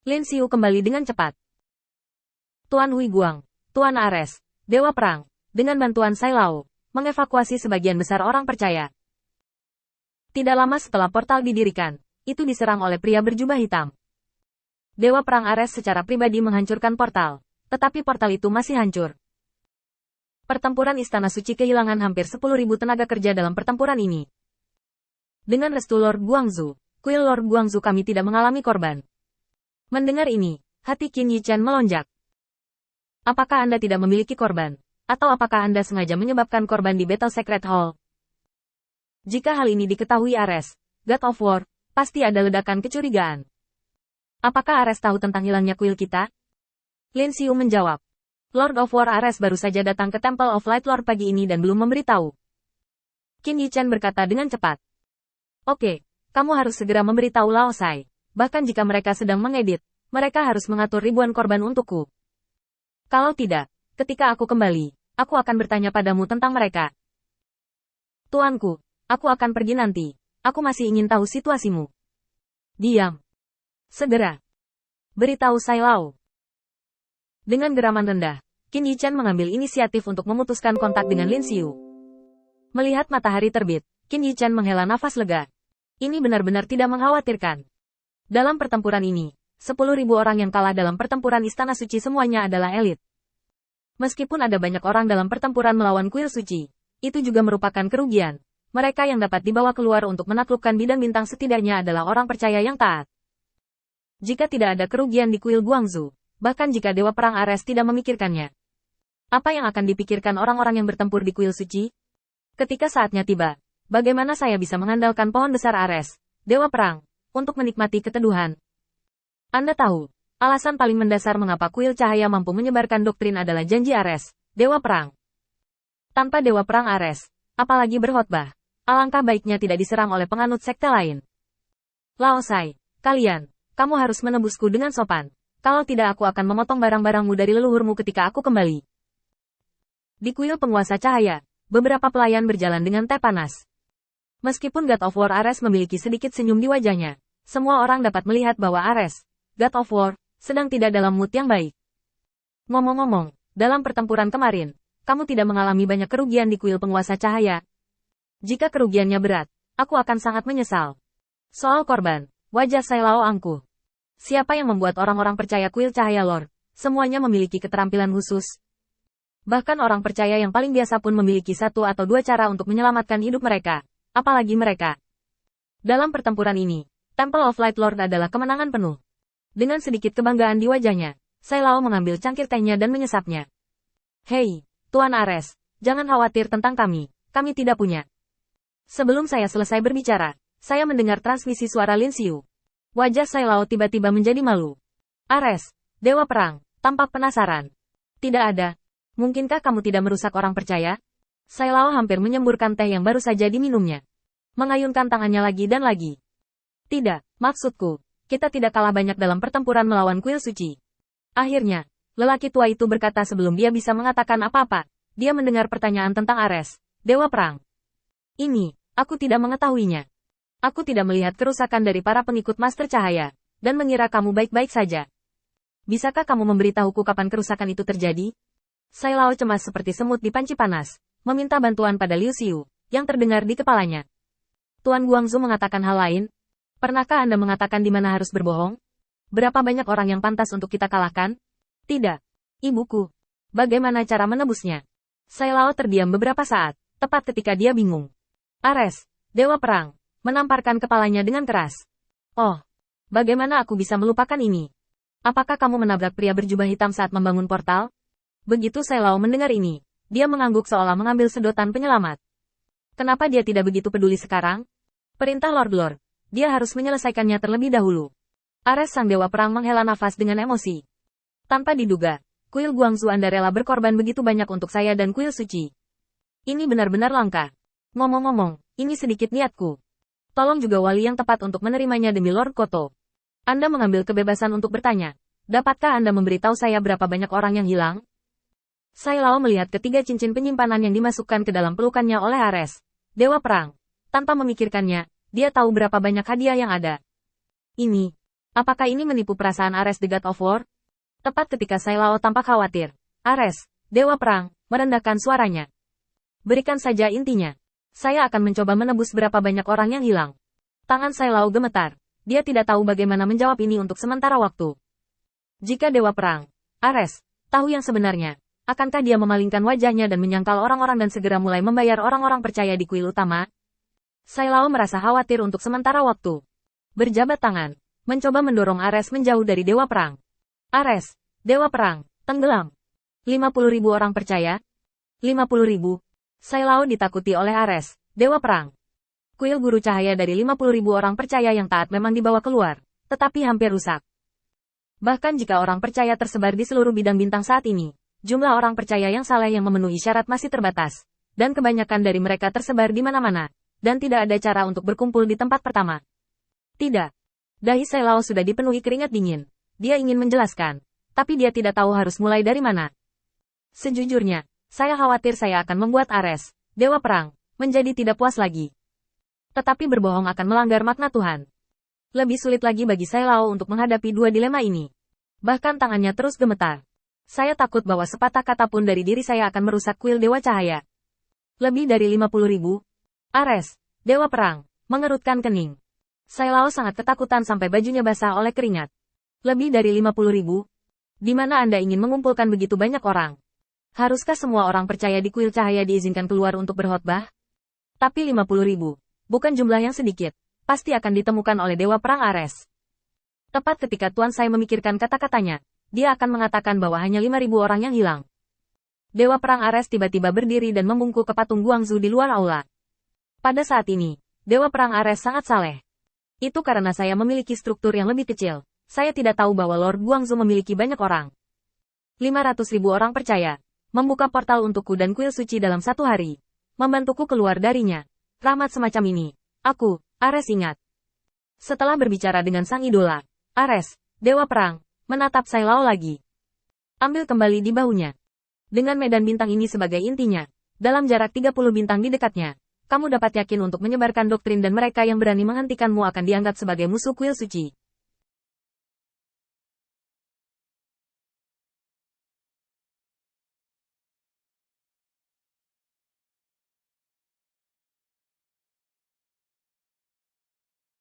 Lin Xiu kembali dengan cepat. Tuan Hui Guang, Tuan Ares, Dewa Perang, dengan bantuan Sai Lao, mengevakuasi sebagian besar orang percaya. Tidak lama setelah portal didirikan, itu diserang oleh pria berjubah hitam. Dewa Perang Ares secara pribadi menghancurkan portal, tetapi portal itu masih hancur. Pertempuran Istana Suci kehilangan hampir 10.000 tenaga kerja dalam pertempuran ini. Dengan restu Lord Guangzhou, kuil Lord Guangzhou kami tidak mengalami korban. Mendengar ini, hati Qin Yichan melonjak. Apakah Anda tidak memiliki korban? Atau apakah Anda sengaja menyebabkan korban di Battle Secret Hall? Jika hal ini diketahui Ares, God of War, pasti ada ledakan kecurigaan. Apakah Ares tahu tentang hilangnya kuil kita? Lin Xiu menjawab. Lord of War Ares baru saja datang ke Temple of Light Lord pagi ini dan belum memberitahu. Qin Yichan berkata dengan cepat. Oke, kamu harus segera memberitahu Lao Sai. Bahkan jika mereka sedang mengedit, mereka harus mengatur ribuan korban untukku. Kalau tidak, ketika aku kembali, aku akan bertanya padamu tentang mereka. Tuanku, aku akan pergi nanti. Aku masih ingin tahu situasimu. Diam. Segera. Beritahu Sai Lao. Dengan geraman rendah, Qin Yichan mengambil inisiatif untuk memutuskan kontak dengan Lin Xiu. Melihat matahari terbit, Qin Yichan menghela nafas lega. Ini benar-benar tidak mengkhawatirkan. Dalam pertempuran ini, 10.000 orang yang kalah dalam pertempuran Istana Suci semuanya adalah elit. Meskipun ada banyak orang dalam pertempuran melawan kuil suci, itu juga merupakan kerugian. Mereka yang dapat dibawa keluar untuk menaklukkan bidang bintang setidaknya adalah orang percaya yang taat. Jika tidak ada kerugian di kuil Guangzhou, bahkan jika Dewa Perang Ares tidak memikirkannya, apa yang akan dipikirkan orang-orang yang bertempur di kuil suci? Ketika saatnya tiba, bagaimana saya bisa mengandalkan pohon besar Ares, Dewa Perang, untuk menikmati keteduhan? Anda tahu, alasan paling mendasar mengapa kuil cahaya mampu menyebarkan doktrin adalah janji Ares, Dewa Perang. Tanpa Dewa Perang Ares, apalagi berkhotbah, alangkah baiknya tidak diserang oleh penganut sekte lain. Lao Sai, kalian, kamu harus menebusku dengan sopan. Kalau tidak aku akan memotong barang-barangmu dari leluhurmu ketika aku kembali. Di kuil penguasa cahaya, beberapa pelayan berjalan dengan teh panas. Meskipun God of War Ares memiliki sedikit senyum di wajahnya, semua orang dapat melihat bahwa Ares, God of War, sedang tidak dalam mood yang baik. Ngomong-ngomong, dalam pertempuran kemarin, kamu tidak mengalami banyak kerugian di kuil penguasa cahaya. Jika kerugiannya berat, aku akan sangat menyesal. Soal korban, wajah Sai Lao angkuh. Siapa yang membuat orang-orang percaya kuil cahaya Lord? Semuanya memiliki keterampilan khusus. Bahkan orang percaya yang paling biasa pun memiliki 1 atau 2 cara untuk menyelamatkan hidup mereka. Apalagi mereka. Dalam pertempuran ini, Temple of Light Lord adalah kemenangan penuh. Dengan sedikit kebanggaan di wajahnya, Sai Lao mengambil cangkir tehnya dan menyesapnya. Hei, Tuan Ares, jangan khawatir tentang kami tidak punya. Sebelum saya selesai berbicara, saya mendengar transmisi suara Lin Xiu. Wajah Sai Lao tiba-tiba menjadi malu. Ares, Dewa Perang, tampak penasaran. Tidak ada. Mungkinkah kamu tidak merusak orang percaya? Sai Lao hampir menyemburkan teh yang baru saja diminumnya. Mengayunkan tangannya lagi dan lagi. Tidak, maksudku, kita tidak kalah banyak dalam pertempuran melawan kuil suci. Akhirnya, lelaki tua itu berkata sebelum dia bisa mengatakan apa-apa, dia mendengar pertanyaan tentang Ares, Dewa Perang. Ini, aku tidak mengetahuinya. Aku tidak melihat kerusakan dari para pengikut Master Cahaya, dan mengira kamu baik-baik saja. Bisakah kamu memberitahuku kapan kerusakan itu terjadi? Sai Lao cemas seperti semut di panci panas, meminta bantuan pada Liu Xiu, yang terdengar di kepalanya. Tuan Guangzhou mengatakan hal lain. Pernahkah Anda mengatakan di mana harus berbohong? Berapa banyak orang yang pantas untuk kita kalahkan? Tidak. Ibuku. Bagaimana cara menebusnya? Sai Lao terdiam beberapa saat, tepat ketika dia bingung. Ares, Dewa Perang, menamparkan kepalanya dengan keras. Oh, bagaimana aku bisa melupakan ini? Apakah kamu menabrak pria berjubah hitam saat membangun portal? Begitu Sai Lao mendengar ini, dia mengangguk seolah mengambil sedotan penyelamat. Kenapa dia tidak begitu peduli sekarang? Perintah Lord, dia harus menyelesaikannya terlebih dahulu. Ares sang Dewa Perang menghela nafas dengan emosi. Tanpa diduga, kuil Guangzhou Anda rela berkorban begitu banyak untuk saya dan kuil suci. Ini benar-benar langka. Ngomong-ngomong, ini sedikit niatku. Tolong juga wali yang tepat untuk menerimanya demi Lord Koto. Anda mengambil kebebasan untuk bertanya. Dapatkah Anda memberitahu saya berapa banyak orang yang hilang? Sai Lao melihat ketiga cincin penyimpanan yang dimasukkan ke dalam pelukannya oleh Ares, Dewa Perang. Tanpa memikirkannya, dia tahu berapa banyak hadiah yang ada. Ini Apakah ini menipu perasaan Ares the God of War? Tepat ketika Sai Lao tampak khawatir, Ares, Dewa Perang, merendahkan suaranya. Berikan saja intinya. Saya akan mencoba menebus berapa banyak orang yang hilang. Tangan Sai Lao gemetar. Dia tidak tahu bagaimana menjawab ini untuk sementara waktu. Jika Dewa Perang, Ares, tahu yang sebenarnya, akankah dia memalingkan wajahnya dan menyangkal orang-orang dan segera mulai membayar orang-orang percaya di kuil utama? Sai Lao merasa khawatir untuk sementara waktu. Berjabat tangan, mencoba mendorong Ares menjauh dari Dewa Perang. Ares, Dewa Perang, tenggelam. 50.000 orang percaya? 50.000? Sai Lao ditakuti oleh Ares, Dewa Perang. Kuil Guru Cahaya dari 50.000 orang percaya yang taat memang dibawa keluar, tetapi hampir rusak. Bahkan jika orang percaya tersebar di seluruh bidang bintang saat ini, jumlah orang percaya yang saleh yang memenuhi syarat masih terbatas, dan kebanyakan dari mereka tersebar di mana-mana, dan tidak ada cara untuk berkumpul di tempat pertama. Tidak. Dahi Sai Lao sudah dipenuhi keringat dingin. Dia ingin menjelaskan, tapi dia tidak tahu harus mulai dari mana. Sejujurnya, saya khawatir saya akan membuat Ares, Dewa Perang, menjadi tidak puas lagi. Tetapi berbohong akan melanggar makna Tuhan. Lebih sulit lagi bagi Sai Lao untuk menghadapi dua dilema ini. Bahkan tangannya terus gemetar. Saya takut bahwa sepatah kata pun dari diri saya akan merusak kuil Dewa Cahaya. Lebih dari 50.000. Ares, Dewa Perang, mengerutkan kening. Sai Lao sangat ketakutan sampai bajunya basah oleh keringat. Lebih dari 50.000? Di mana Anda ingin mengumpulkan begitu banyak orang? Haruskah semua orang percaya di kuil cahaya diizinkan keluar untuk berkhotbah? Tapi 50.000, bukan jumlah yang sedikit, pasti akan ditemukan oleh Dewa Perang Ares. Tepat ketika Tuan Sai memikirkan kata-katanya, dia akan mengatakan bahwa hanya 5.000 orang yang hilang. Dewa Perang Ares tiba-tiba berdiri dan membungkuk ke patung Guangzhou di luar aula. Pada saat ini, Dewa Perang Ares sangat saleh. Itu karena saya memiliki struktur yang lebih kecil. Saya tidak tahu bahwa Lord Guangzhou memiliki banyak orang. 500.000 orang percaya. Membuka portal untukku dan kuil suci dalam satu hari. Membantuku keluar darinya. Rahmat semacam ini. Aku, Ares ingat. Setelah berbicara dengan sang idola, Ares, Dewa Perang, menatap Sai Lao lagi. Ambil kembali di bahunya. Dengan medan bintang ini sebagai intinya, dalam jarak 30 bintang di dekatnya, kamu dapat yakin untuk menyebarkan doktrin dan mereka yang berani menghentikanmu akan dianggap sebagai musuh kuil suci.